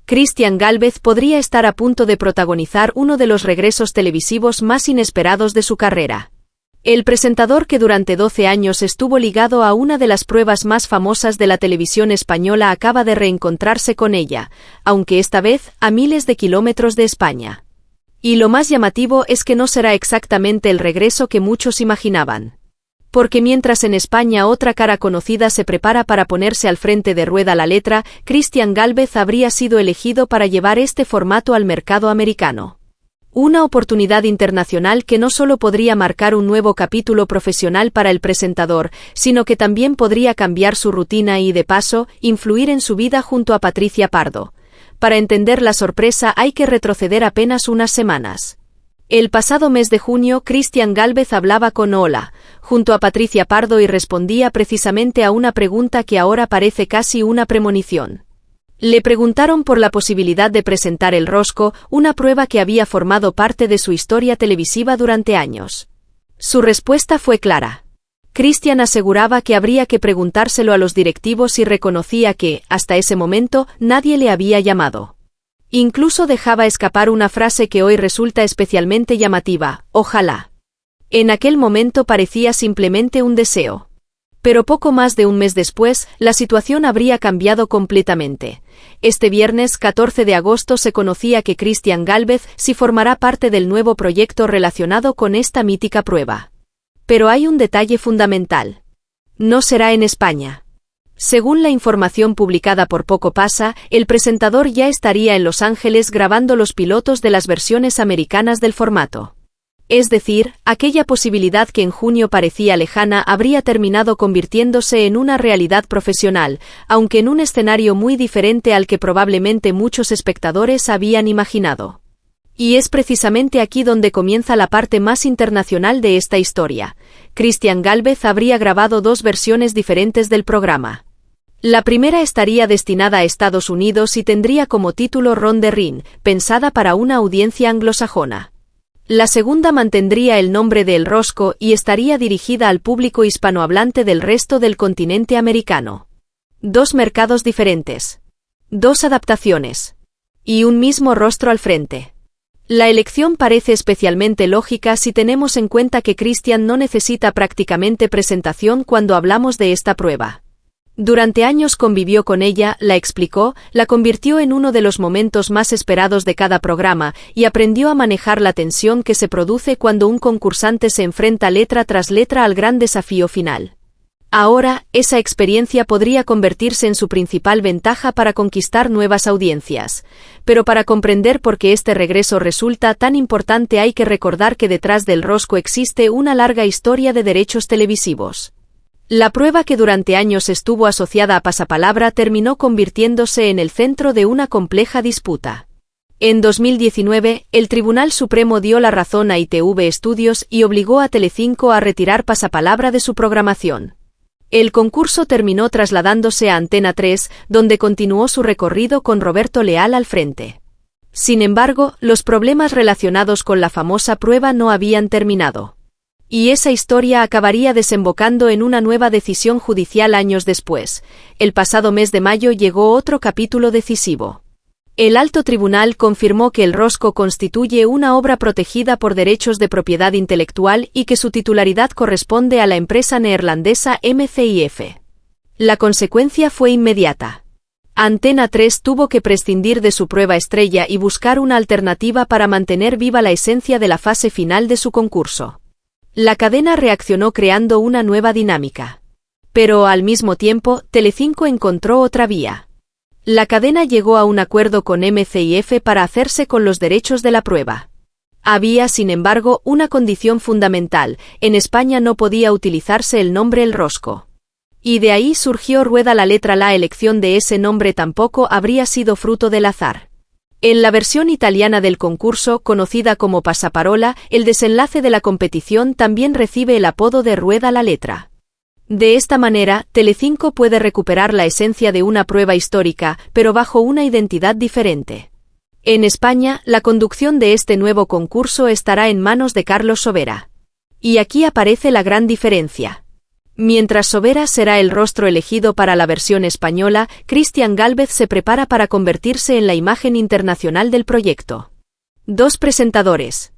Cristian Gálvez podría estar a punto de protagonizar uno de los regresos televisivos más inesperados de su carrera. El presentador que durante 12 años estuvo ligado a una de las pruebas más famosas de la televisión española acaba de reencontrarse con ella, aunque esta vez a miles de kilómetros de España. Y lo más llamativo es que no será exactamente el regreso que muchos imaginaban. Porque mientras en España otra cara conocida se prepara para ponerse al frente de Rueda la Letra, Cristian Gálvez habría sido elegido para llevar este formato al mercado americano. Una oportunidad internacional que no solo podría marcar un nuevo capítulo profesional para el presentador, sino que también podría cambiar su rutina y, de paso, influir en su vida junto a Patricia Pardo. Para entender la sorpresa hay que retroceder apenas unas semanas. El pasado mes de junio, Cristian Gálvez hablaba con Hola, junto a Patricia Pardo, y respondía precisamente a una pregunta que ahora parece casi una premonición. Le preguntaron por la posibilidad de presentar El Rosco, una prueba que había formado parte de su historia televisiva durante años. Su respuesta fue clara. Cristian aseguraba que habría que preguntárselo a los directivos y reconocía que, hasta ese momento, nadie le había llamado. Incluso dejaba escapar una frase que hoy resulta especialmente llamativa: ojalá. En aquel momento parecía simplemente un deseo. Pero poco más de un mes después, la situación habría cambiado completamente. Este viernes 14 de agosto se conocía que Cristian Gálvez sí formará parte del nuevo proyecto relacionado con esta mítica prueba. Pero hay un detalle fundamental. No será en España. Según la información publicada por Poco Pasa, el presentador ya estaría en Los Ángeles grabando los pilotos de las versiones americanas del formato. Es decir, aquella posibilidad que en junio parecía lejana habría terminado convirtiéndose en una realidad profesional, aunque en un escenario muy diferente al que probablemente muchos espectadores habían imaginado. Y es precisamente aquí donde comienza la parte más internacional de esta historia. Cristian Gálvez habría grabado dos versiones diferentes del programa. La primera estaría destinada a Estados Unidos y tendría como título Ron de Rin, pensada para una audiencia anglosajona. La segunda mantendría el nombre de El Rosco y estaría dirigida al público hispanohablante del resto del continente americano. Dos mercados diferentes. Dos adaptaciones. Y un mismo rostro al frente. La elección parece especialmente lógica si tenemos en cuenta que Cristian no necesita prácticamente presentación cuando hablamos de esta prueba. Durante años convivió con ella, la explicó, la convirtió en uno de los momentos más esperados de cada programa y aprendió a manejar la tensión que se produce cuando un concursante se enfrenta letra tras letra al gran desafío final. Ahora, esa experiencia podría convertirse en su principal ventaja para conquistar nuevas audiencias. Pero para comprender por qué este regreso resulta tan importante hay que recordar que detrás del Rosco existe una larga historia de derechos televisivos. La prueba, que durante años estuvo asociada a Pasapalabra, terminó convirtiéndose en el centro de una compleja disputa. En 2019, el Tribunal Supremo dio la razón a ITV Studios y obligó a Telecinco a retirar Pasapalabra de su programación. El concurso terminó trasladándose a Antena 3, donde continuó su recorrido con Roberto Leal al frente. Sin embargo, los problemas relacionados con la famosa prueba no habían terminado. Y esa historia acabaría desembocando en una nueva decisión judicial años después. El pasado mes de mayo llegó otro capítulo decisivo. El alto tribunal confirmó que El Rosco constituye una obra protegida por derechos de propiedad intelectual y que su titularidad corresponde a la empresa neerlandesa MCIF. La consecuencia fue inmediata. Antena 3 tuvo que prescindir de su prueba estrella y buscar una alternativa para mantener viva la esencia de la fase final de su concurso. La cadena reaccionó creando una nueva dinámica. Pero al mismo tiempo, Telecinco encontró otra vía. La cadena llegó a un acuerdo con MCIF para hacerse con los derechos de la prueba. Había, sin embargo, una condición fundamental: en España no podía utilizarse el nombre El Rosco. Y de ahí surgió Rueda la Letra. La elección de ese nombre tampoco habría sido fruto del azar. En la versión italiana del concurso, conocida como Passaparola, el desenlace de la competición también recibe el apodo de Rueda la Letra. De esta manera, Telecinco puede recuperar la esencia de una prueba histórica, pero bajo una identidad diferente. En España, la conducción de este nuevo concurso estará en manos de Carlos Sobera. Y aquí aparece la gran diferencia. Mientras Sobera será el rostro elegido para la versión española, Cristian Gálvez se prepara para convertirse en la imagen internacional del proyecto. 2 presentadores.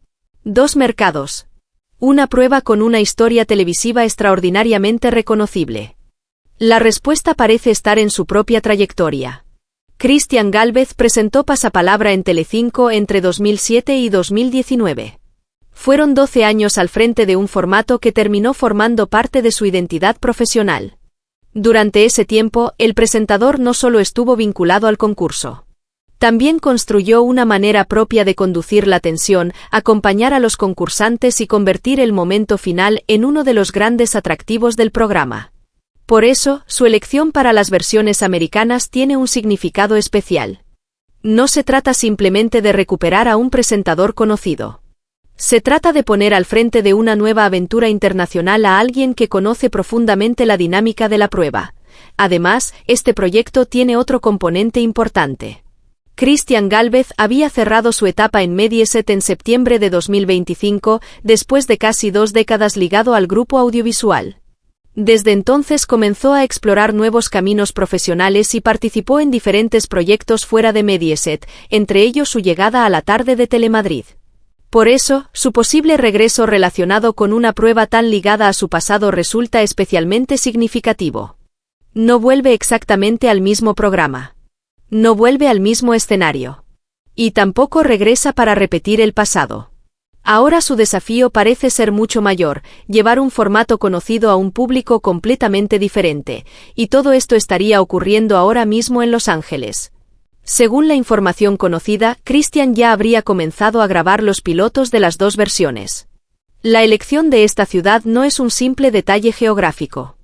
2 mercados. Una prueba con una historia televisiva extraordinariamente reconocible. La respuesta parece estar en su propia trayectoria. Cristian Gálvez presentó Pasapalabra en Telecinco entre 2007 y 2019. Fueron 12 años al frente de un formato que terminó formando parte de su identidad profesional. Durante ese tiempo, el presentador no solo estuvo vinculado al concurso. También construyó una manera propia de conducir la tensión, acompañar a los concursantes y convertir el momento final en uno de los grandes atractivos del programa. Por eso, su elección para las versiones americanas tiene un significado especial. No se trata simplemente de recuperar a un presentador conocido. Se trata de poner al frente de una nueva aventura internacional a alguien que conoce profundamente la dinámica de la prueba. Además, este proyecto tiene otro componente importante. Cristian Gálvez había cerrado su etapa en Mediaset en septiembre de 2025, después de casi 2 décadas ligado al grupo audiovisual. Desde entonces comenzó a explorar nuevos caminos profesionales y participó en diferentes proyectos fuera de Mediaset, entre ellos su llegada a la tarde de Telemadrid. Por eso, su posible regreso relacionado con una prueba tan ligada a su pasado resulta especialmente significativo. No vuelve exactamente al mismo programa. No vuelve al mismo escenario. Y tampoco regresa para repetir el pasado. Ahora su desafío parece ser mucho mayor, llevar un formato conocido a un público completamente diferente, y todo esto estaría ocurriendo ahora mismo en Los Ángeles. Según la información conocida, Cristian ya habría comenzado a grabar los pilotos de las 2 versiones. La elección de esta ciudad no es un simple detalle geográfico.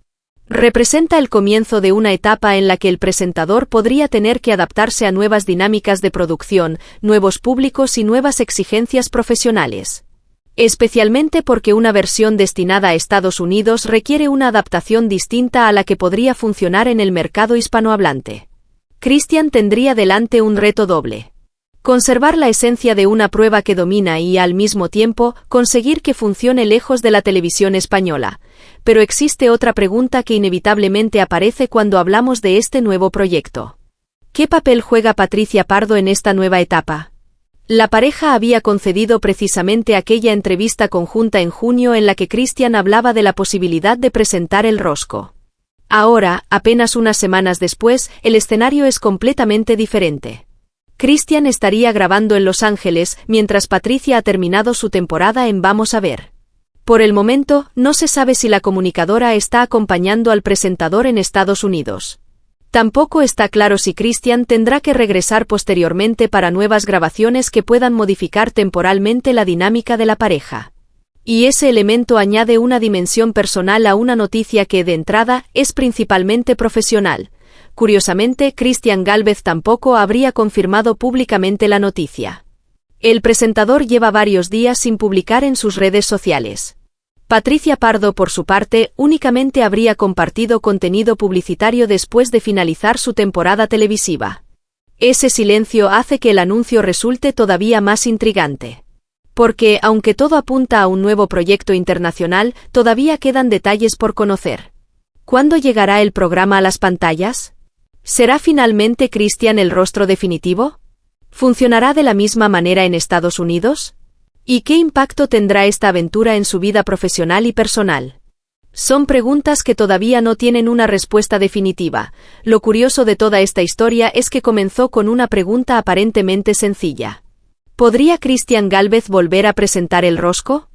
Representa el comienzo de una etapa en la que el presentador podría tener que adaptarse a nuevas dinámicas de producción, nuevos públicos y nuevas exigencias profesionales. Especialmente porque una versión destinada a Estados Unidos requiere una adaptación distinta a la que podría funcionar en el mercado hispanohablante. Cristian tendría delante un reto doble. Conservar la esencia de una prueba que domina y, al mismo tiempo, conseguir que funcione lejos de la televisión española. Pero existe otra pregunta que inevitablemente aparece cuando hablamos de este nuevo proyecto. ¿Qué papel juega Patricia Pardo en esta nueva etapa? La pareja había concedido precisamente aquella entrevista conjunta en junio en la que Cristian hablaba de la posibilidad de presentar El Rosco. Ahora, apenas unas semanas después, el escenario es completamente diferente. Cristian estaría grabando en Los Ángeles, mientras Patricia ha terminado su temporada en Vamos a ver. Por el momento, no se sabe si la comunicadora está acompañando al presentador en Estados Unidos. Tampoco está claro si Cristian tendrá que regresar posteriormente para nuevas grabaciones que puedan modificar temporalmente la dinámica de la pareja. Y ese elemento añade una dimensión personal a una noticia que, de entrada, es principalmente profesional. Curiosamente, Cristian Gálvez tampoco habría confirmado públicamente la noticia. El presentador lleva varios días sin publicar en sus redes sociales. Patricia Pardo, por su parte, únicamente habría compartido contenido publicitario después de finalizar su temporada televisiva. Ese silencio hace que el anuncio resulte todavía más intrigante. Porque, aunque todo apunta a un nuevo proyecto internacional, todavía quedan detalles por conocer. ¿Cuándo llegará el programa a las pantallas? ¿Será finalmente Cristian el rostro definitivo? ¿Funcionará de la misma manera en Estados Unidos? ¿Y qué impacto tendrá esta aventura en su vida profesional y personal? Son preguntas que todavía no tienen una respuesta definitiva. Lo curioso de toda esta historia es que comenzó con una pregunta aparentemente sencilla. ¿Podría Cristian Gálvez volver a presentar El Rosco?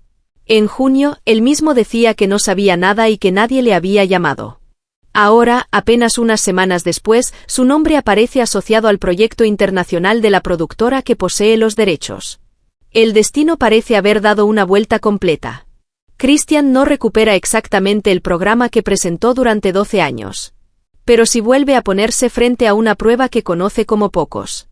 En junio, él mismo decía que no sabía nada y que nadie le había llamado. Ahora, apenas unas semanas después, su nombre aparece asociado al proyecto internacional de la productora que posee los derechos. El destino parece haber dado una vuelta completa. Cristian no recupera exactamente el programa que presentó durante 12 años. Pero sí vuelve a ponerse frente a una prueba que conoce como pocos.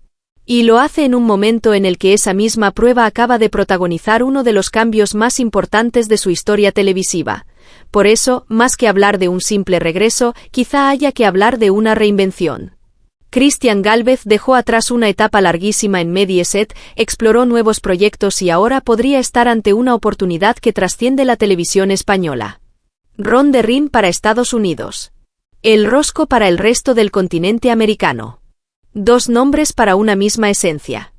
Y lo hace en un momento en el que esa misma prueba acaba de protagonizar uno de los cambios más importantes de su historia televisiva. Por eso, más que hablar de un simple regreso, quizá haya que hablar de una reinvención. Cristian Gálvez dejó atrás una etapa larguísima en Mediaset, exploró nuevos proyectos y ahora podría estar ante una oportunidad que trasciende la televisión española. Ron de Rin para Estados Unidos. El Rosco para el resto del continente americano. Dos nombres para una misma esencia.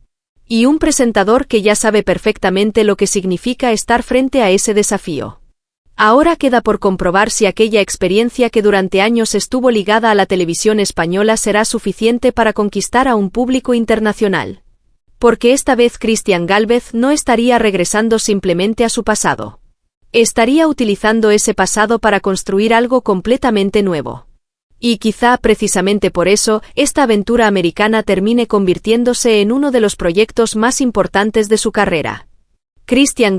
Y un presentador que ya sabe perfectamente lo que significa estar frente a ese desafío. Ahora queda por comprobar si aquella experiencia que durante años estuvo ligada a la televisión española será suficiente para conquistar a un público internacional. Porque esta vez Cristian Gálvez no estaría regresando simplemente a su pasado. Estaría utilizando ese pasado para construir algo completamente nuevo. Y quizá precisamente por eso, esta aventura americana termine convirtiéndose en uno de los proyectos más importantes de su carrera. Cristian Gálvez